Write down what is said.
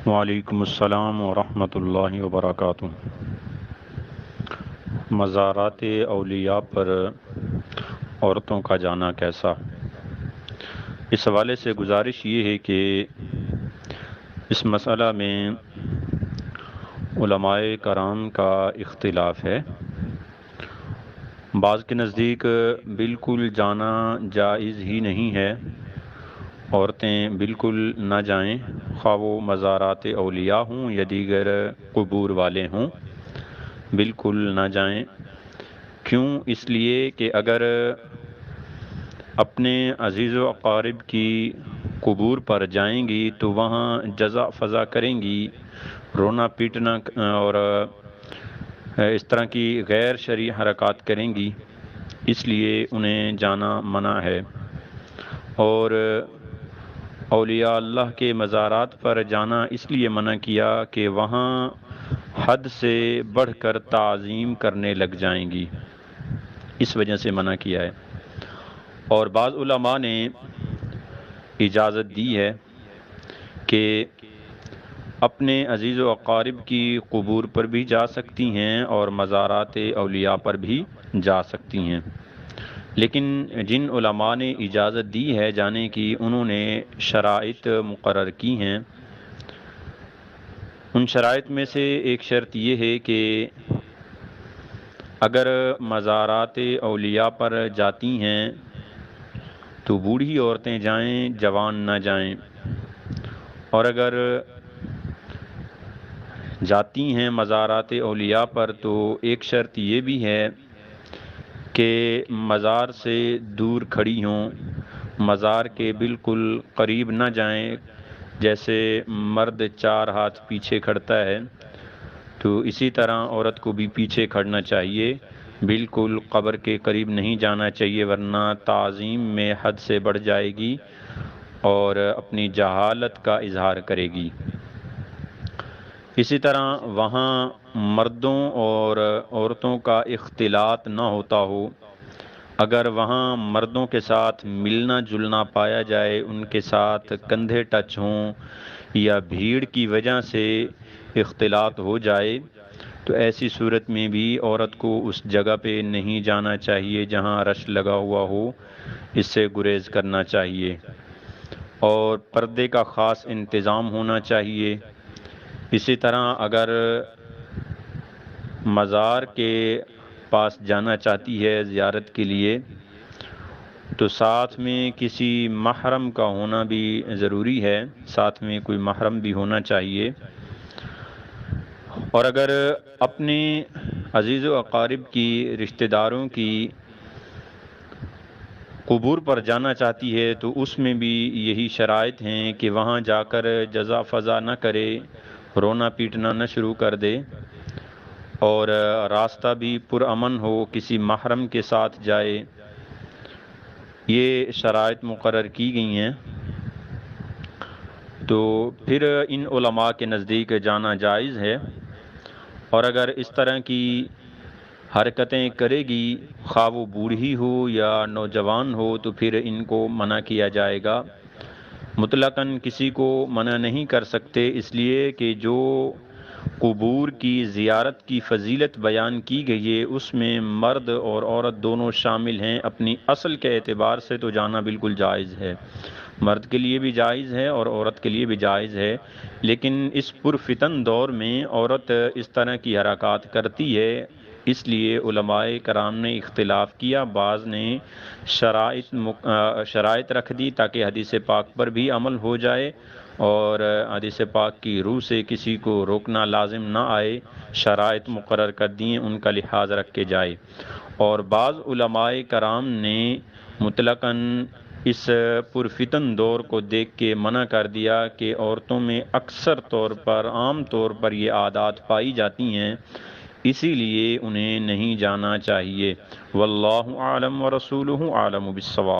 وعلیکم السلام ورحمۃ اللہ وبرکاتہ۔ مزارات اولیاء پر عورتوں کا جانا کیسا؟ اس حوالے سے گزارش یہ ہے کہ اس مسئلہ میں علماء کرام کا اختلاف ہے۔ بعض کے نزدیک بالکل جانا جائز ہی نہیں ہے، عورتیں بالکل نہ جائیں، خواہ وہ مزارات اولیاء ہوں یا دیگر قبور والے ہوں، بالکل نہ جائیں۔ کیوں؟ اس لیے کہ اگر اپنے عزیز و اقارب کی قبور پر جائیں گی تو وہاں جزا فضا کریں گی، رونا پیٹنا اور اس طرح کی غیر شرعی حرکات کریں گی، اس لیے انہیں جانا منع ہے۔ اور اولیاء اللہ کے مزارات پر جانا اس لیے منع کیا کہ وہاں حد سے بڑھ کر تعظیم کرنے لگ جائیں گی، اس وجہ سے منع کیا ہے۔ اور بعض علماء نے اجازت دی ہے کہ اپنے عزیز و اقارب کی قبور پر بھی جا سکتی ہیں اور مزارات اولیاء پر بھی جا سکتی ہیں، لیکن جن علماء نے اجازت دی ہے جانے کی، انہوں نے شرائط مقرر کی ہیں۔ ان شرائط میں سے ایک شرط یہ ہے کہ اگر مزارات اولیاء پر جاتی ہیں تو بوڑھی عورتیں جائیں، جوان نہ جائیں۔ اور اگر جاتی ہیں مزارات اولیاء پر تو ایک شرط یہ بھی ہے کہ مزار سے دور کھڑی ہوں، مزار کے بالکل قریب نہ جائیں۔ جیسے مرد 4 ہاتھ پیچھے کھڑتا ہے تو اسی طرح عورت کو بھی پیچھے کھڑنا چاہیے، بالکل قبر کے قریب نہیں جانا چاہیے، ورنہ تعظیم میں حد سے بڑھ جائے گی اور اپنی جہالت کا اظہار کرے گی۔ اسی طرح وہاں مردوں اور عورتوں کا اختلاط نہ ہوتا ہو۔ اگر وہاں مردوں کے ساتھ ملنا جلنا پایا جائے، ان کے ساتھ کندھے ٹچ ہوں یا بھیڑ کی وجہ سے اختلاط ہو جائے تو ایسی صورت میں بھی عورت کو اس جگہ پہ نہیں جانا چاہیے جہاں رش لگا ہوا ہو، اس سے گریز کرنا چاہیے۔ اور پردے کا خاص انتظام ہونا چاہیے۔ اسی طرح اگر مزار کے پاس جانا چاہتی ہے زیارت کے لیے تو ساتھ میں کسی محرم کا ہونا بھی ضروری ہے، ساتھ میں کوئی محرم بھی ہونا چاہیے۔ اور اگر اپنے عزیز و اقارب کی رشتہ داروں کی قبور پر جانا چاہتی ہے تو اس میں بھی یہی شرائط ہیں کہ وہاں جا کر جزا فضا نہ کرے، رونا پیٹنا نہ شروع کر دے، اور راستہ بھی پرامن ہو، کسی محرم کے ساتھ جائے۔ یہ شرائط مقرر کی گئی ہیں، تو پھر ان علماء کے نزدیک جانا جائز ہے۔ اور اگر اس طرح کی حرکتیں کرے گی، خواہ وہ بوڑھی ہو یا نوجوان ہو، تو پھر ان کو منع کیا جائے گا۔ مطلقاً کسی کو منع نہیں کر سکتے، اس لیے کہ جو قبور کی زیارت کی فضیلت بیان کی گئی ہے اس میں مرد اور عورت دونوں شامل ہیں۔ اپنی اصل کے اعتبار سے تو جانا بالکل جائز ہے، مرد کے لیے بھی جائز ہے اور عورت کے لیے بھی جائز ہے، لیکن اس پرفتن دور میں عورت اس طرح کی حرکات کرتی ہے، اس لیے علماء کرام نے اختلاف کیا۔ بعض نے شرائط رکھ دی تاکہ حدیث پاک پر بھی عمل ہو جائے اور حدیث پاک کی روح سے کسی کو روکنا لازم نہ آئے، شرائط مقرر کر دیے، ان کا لحاظ رکھ کے جائے۔ اور بعض علماء کرام نے مطلقاً اس پرفتن دور کو دیکھ کے منع کر دیا کہ عورتوں میں اکثر طور پر، عام طور پر یہ عادات پائی جاتی ہیں، اسی لیے انہیں نہیں جانا چاہیے۔ واللہ اعلم ورسولہ اعلم بالصواب۔